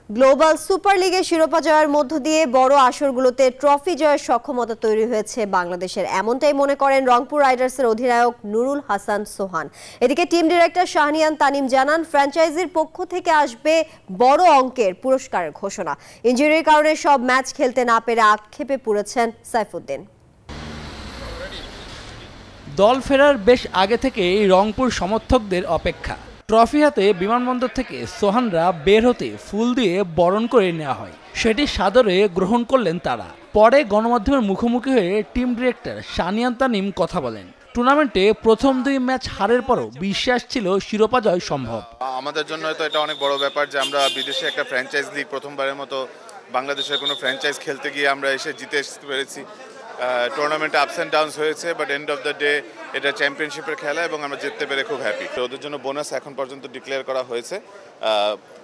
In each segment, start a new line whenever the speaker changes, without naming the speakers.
Global super লিগের শিরোপা জয়ের মধ্য দিয়ে বড় আসরগুলোতে ট্রফি জয়ের সক্ষমতা তৈরি হয়েছে বাংলাদেশের, এমনটাই মনে করেন রংপুর রাইডার্সের অধিনায়ক নুরুল হাসান সোহান। এদিকে টিম ডিরেক্টর শাহনিয়ান তানিম জানান, ফ্র্যাঞ্চাইজির পক্ষ থেকে আসবে বড় অঙ্কের পুরস্কারের ঘোষণা। ইনজুরির কারণে সব ম্যাচ খেলতে না পেরে আক্ষেপে পড়েছেন সাইফুদ্দিন।
দল ফেরার বেশ আগে থেকেই রংপুর সমর্থকদের অপেক্ষা। ট্রফি হাতে বিমানবন্দর থেকে সোহানরা বের হতে ফুল দিয়ে বরণ করে নেওয়া হয়, সেটি সাদরে গ্রহণ করলেন তারা। পরে গণমাধ্যমের মুখোমুখি হয়ে টিম ডিরেক্টর শাহনিয়ান তানিম কথা বলেন। টুর্নামেন্টে প্রথম 2 ম্যাচ হারের পরও বিশ্বাস ছিল শিরোপা জয় সম্ভব।
আমাদের জন্য তো এটা অনেক বড় ব্যাপার যে আমরা বিদেশে একটা ফ্র্যাঞ্চাইজ লিগ প্রথমবারের মতো বাংলাদেশের কোনো ফ্র্যাঞ্চাইজ খেলতে গিয়ে আমরা এসে জিতে আসতে পেরেছি। টুর্নামেন্টে আপস অ্যান্ড ডাউনস হয়েছে, but end of the day এটা চ্যাম্পিয়নশিপের খেলা এবং আমরা জিততে পেরে খুব হ্যাপি। তো ওদের জন্য বোনাস এখন পর্যন্ত ডিক্লেয়ার করা হয়েছে,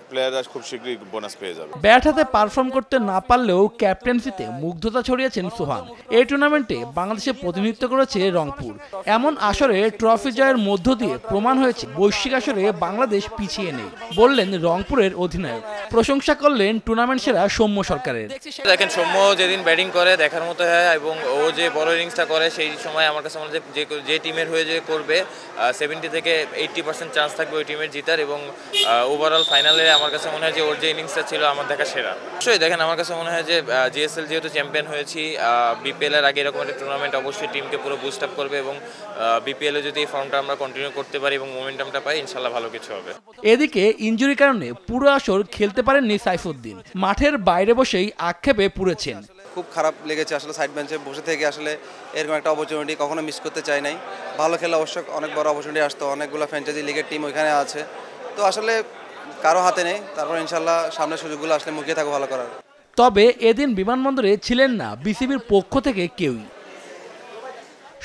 প্লেয়াররা খুব শীঘ্রই বোনাস পেয়ে যাবে।
ব্যাট হাতে পারফর্ম করতে না পারলেও ক্যাপ্টেন্সিতে মুগ্ধতা ছড়িয়েছেন সোহান। এই টুর্নামেন্টে বাংলাদেশের প্রতিনিধিত্ব করেছে রংপুর। এমন আসরে ট্রফি জয়ের মধ্য দিয়ে প্রমাণ হয়েছে বৈশ্বিক আসরে বাংলাদেশ পিছিয়ে নেই, বললেন রংপুরের অধিনায়ক। প্রশংসা করলেন টুর্নামেন্ট সেরা সৌম্য সরকারের।
দেখেন, সৌম্য যেদিন ব্যাটিং করে দেখার মতো হয়, এবং ও যে বড় ইনিংসটা করে সেই সময় আমার কাছে মনে হয় যে টিমের হয়ে যে করবে 70 থেকে 80% চান্স থাকবে ওই টিমের জিতার। এবং ওভারঅল ফাইনালে আমার কাছে মনে হয় যে ওর যে ইনিংসটা ছিল আমার দেখা সেরা। অবশ্যই দেখেন, আমার কাছে মনে হয় যে জিএসএল যেহেতু চ্যাম্পিয়ন হয়েছি, বিপিএল এর আগে এরকম একটা টুর্নামেন্ট অবশ্যই টিমকে পুরো বুস্ট আপ করবে, এবং বিপিএল এ যদি এই ফর্মটা আমরা কন্টিনিউ করতে পারি এবং মোমেন্টামটা পাই, ইনশাল্লাহ ভালো কিছু হবে।
এদিকে ইনজুরির কারণে পুরো আসর খেলতে পারেননি সাইফুদ্দিন। মাঠের বাইরে বসেই আক্ষেপে পুড়েছেন।
খুব খারাপ লেগেছে আসলে, সাইড বেঞ্চে বসে থেকে আসলে এরকম একটা অপরচুনিটি কখনো মিস করতে চাই নাই। ভালো খেলে অবশ্য অনেক বড় অপরচুনিটি আসতো, অনেকগুলো ফ্র্যাঞ্চাইজি লিগের টিম ওইখানে আছে, তো আসলে কারো হাতে নেই। তারপর ইনশাল্লাহ সামনের সুযোগগুলো আসলে মুখিয়ে থাকবো ভালো করার।
তবে এদিন বিমানবন্দরে ছিলেন না বিসিবির পক্ষ থেকে কেউই।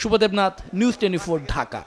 শুভদেবনাথ, নিউজ 24, ঢাকা।